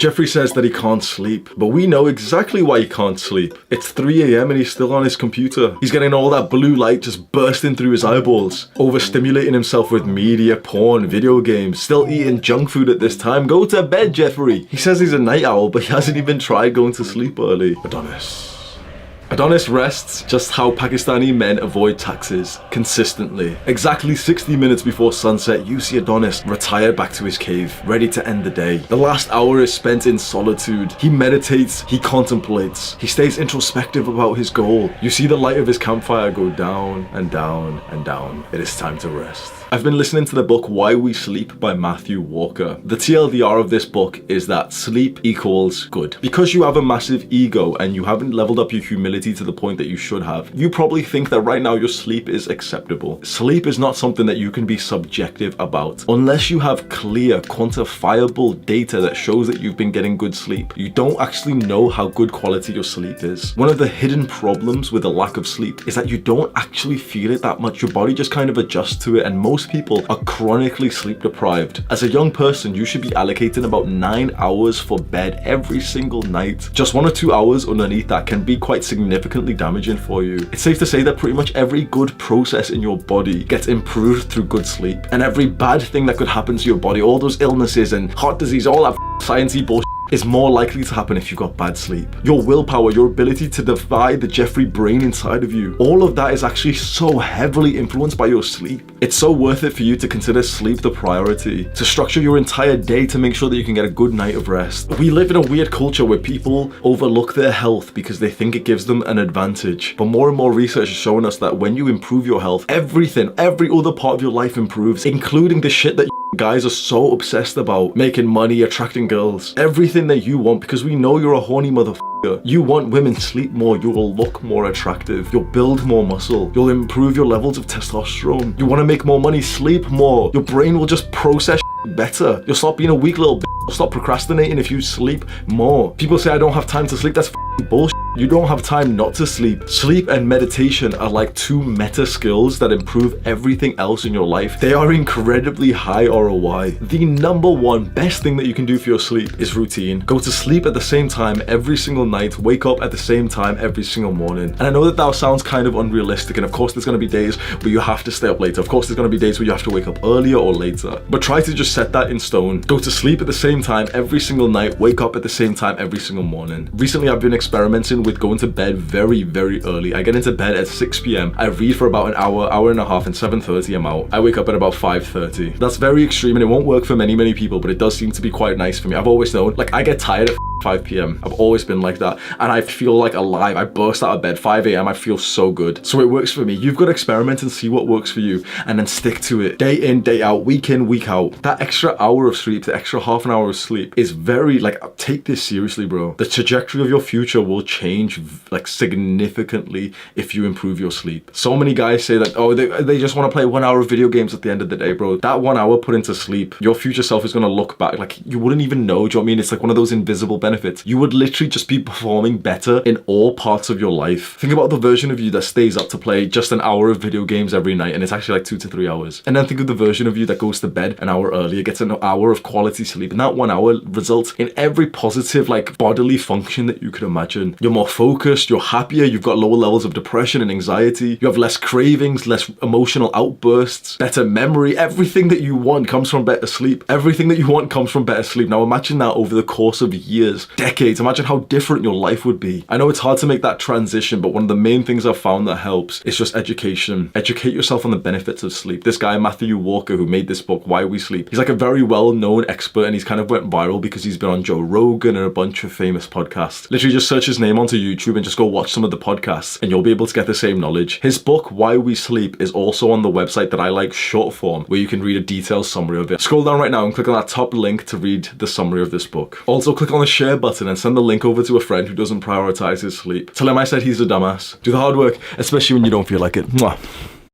Jeffrey says that he can't sleep, but we know exactly why he can't sleep. It's 3 a.m. and he's still on his computer. He's getting all that blue light just bursting through his eyeballs, overstimulating himself with media, porn, video games, still eating junk food at this time. Go to bed, Jeffrey. He says he's a night owl, but he hasn't even tried going to sleep early. Adonis rests just how Pakistani men avoid taxes consistently. Exactly 60 minutes before sunset, you see Adonis retired back to his cave, ready to end the day. The last hour is spent in solitude. He meditates, he contemplates, he stays introspective about his goal. You see the light of his campfire go down and down and down. It is time to rest. I've been listening to the book Why We Sleep by Matthew Walker. The TLDR of this book is that sleep equals good. Because you have a massive ego and you haven't leveled up your humility to the point that you should have, you probably think that right now your sleep is acceptable. Sleep is not something that you can be subjective about. Unless you have clear, quantifiable data that shows that you've been getting good sleep, you don't actually know how good quality your sleep is. One of the hidden problems with a lack of sleep is that you don't actually feel it that much. Your body just kind of adjusts to it, and most people are chronically sleep deprived. As a young person, you should be allocating about 9 hours for bed every single night. Just 1 or 2 hours underneath that can be quite significantly damaging for you. It's safe to say that pretty much every good process in your body gets improved through good sleep, and every bad thing that could happen to your body, all those illnesses and heart disease, all that sciencey bullshit, is more likely to happen if you got bad sleep. Your willpower, your ability to defy the Jeffrey brain inside of you, all of that is actually so heavily influenced by your sleep. It's so worth it for you to consider sleep the priority, to structure your entire day to make sure that you can get a good night of rest. We live in a weird culture where people overlook their health because they think it gives them an advantage. But more and more research is showing us that when you improve your health, everything, every other part of your life improves, including the shit that guys are so obsessed about: making money, attracting girls, everything that you want, because we know you're a horny motherfucker. You want women, sleep more, you will look more attractive, you'll build more muscle, you'll improve your levels of testosterone. You want to make more money, sleep more. Your brain will just process better. You'll stop being a weak little bitch. You'll stop procrastinating if you sleep more. People say I don't have time to sleep. That's bullshit. You don't have time not to sleep. Sleep and meditation are like two meta skills that improve everything else in your life. They are incredibly high ROI. The number one best thing that you can do for your sleep is routine. Go to sleep at the same time every single night, wake up at the same time every single morning. And I know that sounds kind of unrealistic, and of course there's going to be days where you have to stay up later. Of course there's going to be days where you have to wake up earlier or later. But try to just set that in stone. Go to sleep at the same time every single night, wake up at the same time every single morning. Recently I've been experimenting with going to bed very, very early. I get into bed at 6 p.m. I read for about an hour and a half, and 7:30 I'm out. I wake up at about 5:30. That's very extreme and it won't work for many people, but it does seem to be quite nice for me. I've always known, like, I get tired at 5 p.m. I've always been like that, and I feel like alive. I burst out of bed 5 a.m. I feel so good. So it works for me. You've got to experiment and see what works for you, and then stick to it. Day in, day out, week in, week out. That extra hour of sleep, the extra half an hour of sleep is very, like, take this seriously, bro. The trajectory of your future will change like significantly if you improve your sleep. So many guys say that, oh, they just want to play 1 hour of video games at the end of the day, bro. That 1 hour put into sleep, your future self is going to look back like you wouldn't even know. Do you know what I mean? It's like one of those invisible benefits. You would literally just be performing better in all parts of your life. Think about the version of you that stays up to play just an hour of video games every night, and it's actually like 2 to 3 hours. And then think of the version of you that goes to bed an hour earlier, gets an hour of quality sleep, and that 1 hour results in every positive, like, bodily function that you could imagine. You're more focused, you're happier, you've got lower levels of depression and anxiety, you have less cravings, less emotional outbursts, better memory. Everything that you want comes from better sleep. Everything that you want comes from better sleep. Now imagine that over the course of years, decades. Imagine how different your life would be. I know it's hard to make that transition, but one of the main things I've found that helps is just education. Educate yourself on the benefits of sleep. This guy, Matthew Walker, who made this book, Why We Sleep, he's like a very well-known expert, and he's kind of went viral because he's been on Joe Rogan and a bunch of famous podcasts. Literally just search his name onto YouTube and just go watch some of the podcasts and you'll be able to get the same knowledge. His book, Why We Sleep, is also on the website that I like, short form, where you can read a detailed summary of it. Scroll down right now and click on that top link to read the summary of this book. Also click on the share button and send the link over to a friend who doesn't prioritize his sleep. Tell him I said he's a dumbass. Do the hard work, especially when you don't feel like it. Mwah.